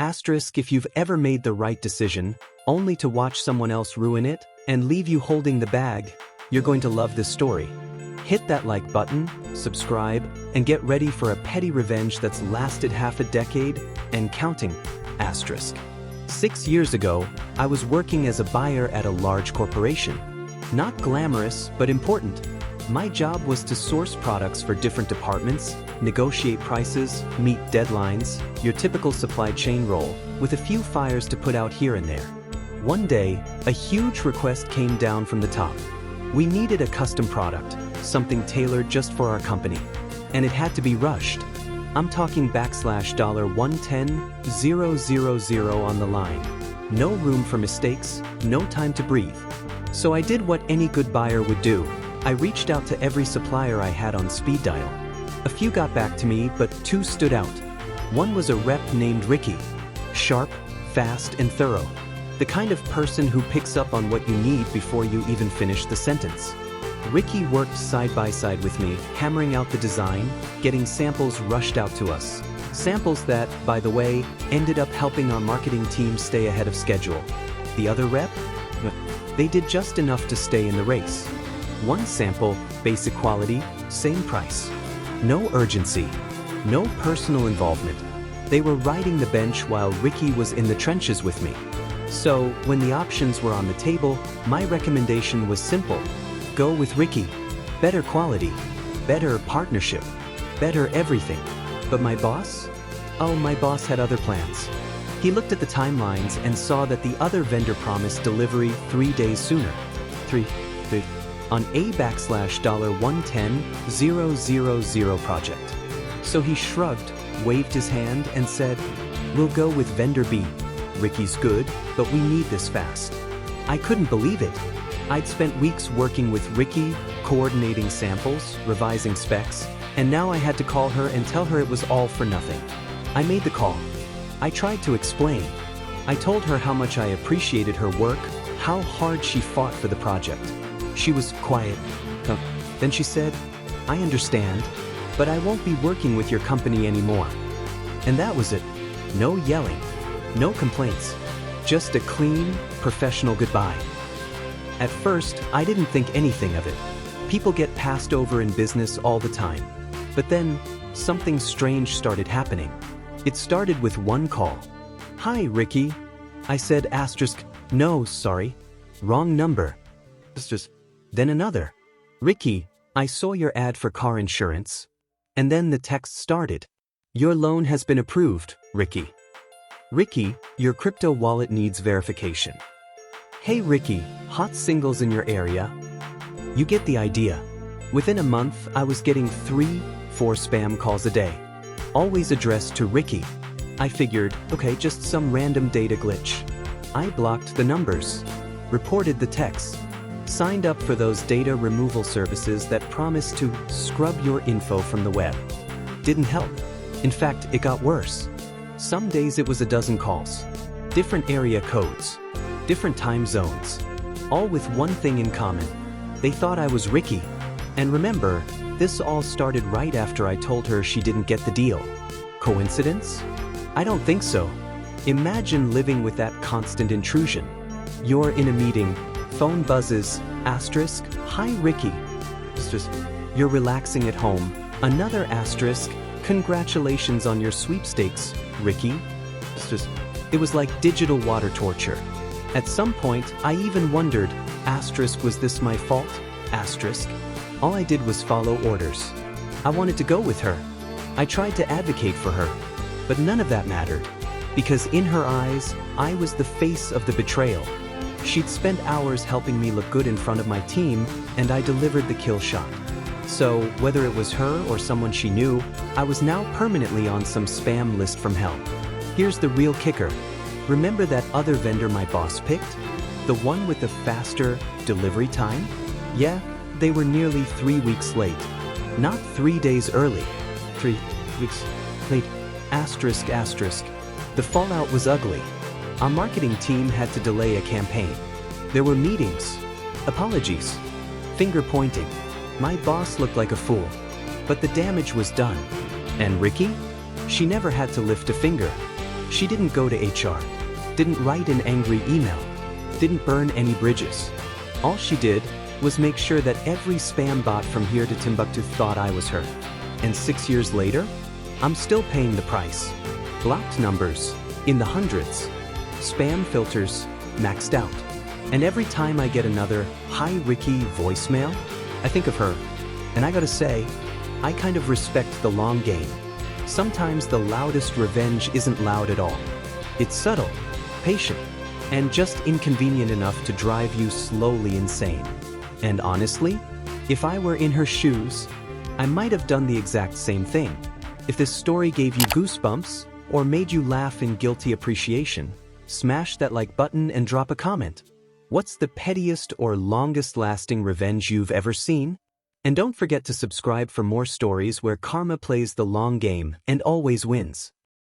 Asterisk, if you've ever made the right decision, only to watch someone else ruin it and leave you holding the bag, you're going to love this story. Hit that like button, subscribe, and get ready for a petty revenge that's lasted half a decade and counting. Asterisk. 6 years ago, I was working as a buyer at a large corporation. Not glamorous, but important. My job was to source products for different departments, negotiate prices, meet deadlines, your typical supply chain role, with a few fires to put out here and there. One day, a huge request came down from the top. We needed a custom product, something tailored just for our company. And it had to be rushed. I'm talking $110,000 on the line. No room for mistakes, no time to breathe. So I did what any good buyer would do. I reached out to every supplier I had on speed dial. A few got back to me, but 2 stood out. One was a rep named Riki. Sharp, fast, and thorough. The kind of person who picks up on what you need before you even finish the sentence. Riki worked side by side with me, hammering out the design, getting samples rushed out to us. Samples that, by the way, ended up helping our marketing team stay ahead of schedule. The other rep? They did just enough to stay in the race. One sample, basic quality, same price. No urgency. No personal involvement. They were riding the bench while Riki was in the trenches with me. So, when the options were on the table, my recommendation was simple. Go with Riki. Better quality. Better partnership. Better everything. But my boss? Oh, my boss had other plans. He looked at the timelines and saw that the other vendor promised delivery 3 days sooner. On $110,000 project. So he shrugged, waved his hand, and said, "We'll go with vendor B. Riki's good, but we need this fast." I couldn't believe it. I'd spent weeks working with Riki, coordinating samples, revising specs, and now I had to call her and tell her it was all for nothing. I made the call. I tried to explain. I told her how much I appreciated her work, how hard she fought for the project. She was quiet. Then she said, "I understand, but I won't be working with your company anymore." And that was it. No yelling, no complaints, just a clean, professional goodbye. At first, I didn't think anything of it. People get passed over in business all the time. But then, something strange started happening. It started with one call. "Hi, Riki." I said asterisk, "No, sorry. Wrong number." Then another. "Riki, I saw your ad for car insurance." And then the text started. "Your loan has been approved, Riki." "Riki, your crypto wallet needs verification." "Hey Riki, hot singles in your area?" You get the idea. Within a month, I was getting 3-4 spam calls a day. Always addressed to Riki. I figured, okay, just some random data glitch. I blocked the numbers. Reported the texts. Signed up for those data removal services that promise to scrub your info from the web. Didn't help. In fact, it got worse. Some days it was a dozen calls. Different area codes. Different time zones. All with one thing in common. They thought I was Riki. And remember, this all started right after I told her she didn't get the deal. Coincidence? I don't think so. Imagine living with that constant intrusion. You're in a meeting. Phone buzzes, asterisk, "Hi Riki." You're relaxing at home. Another asterisk, "Congratulations on your sweepstakes, Riki." It was like digital water torture. At some point, I even wondered, asterisk, was this my fault? Asterisk. All I did was follow orders. I wanted to go with her. I tried to advocate for her. But none of that mattered. Because in her eyes, I was the face of the betrayal. She'd spent hours helping me look good in front of my team, and I delivered the kill shot. So, whether it was her or someone she knew, I was now permanently on some spam list from hell. Here's the real kicker. Remember that other vendor my boss picked? The one with the faster delivery time? Yeah, they were nearly 3 weeks late. Not 3 days early. 3 weeks late. Asterisk, asterisk. The fallout was ugly. Our marketing team had to delay a campaign. There were meetings, apologies, finger pointing. My boss looked like a fool, but the damage was done. And Riki? She never had to lift a finger. She didn't go to HR, didn't write an angry email, didn't burn any bridges. All she did was make sure that every spam bot from here to Timbuktu thought I was her. And 6 years later, I'm still paying the price. Blocked numbers, in the hundreds. Spam filters, maxed out. And every time I get another "Hi Riki" voicemail, I think of her. And I gotta say, I kind of respect the long game. Sometimes the loudest revenge isn't loud at all. It's subtle, patient, and just inconvenient enough to drive you slowly insane. And honestly, if I were in her shoes, I might have done the exact same thing. If this story gave you goosebumps or made you laugh in guilty appreciation, smash that like button and drop a comment. What's the pettiest or longest-lasting revenge you've ever seen? And don't forget to subscribe for more stories where karma plays the long game and always wins.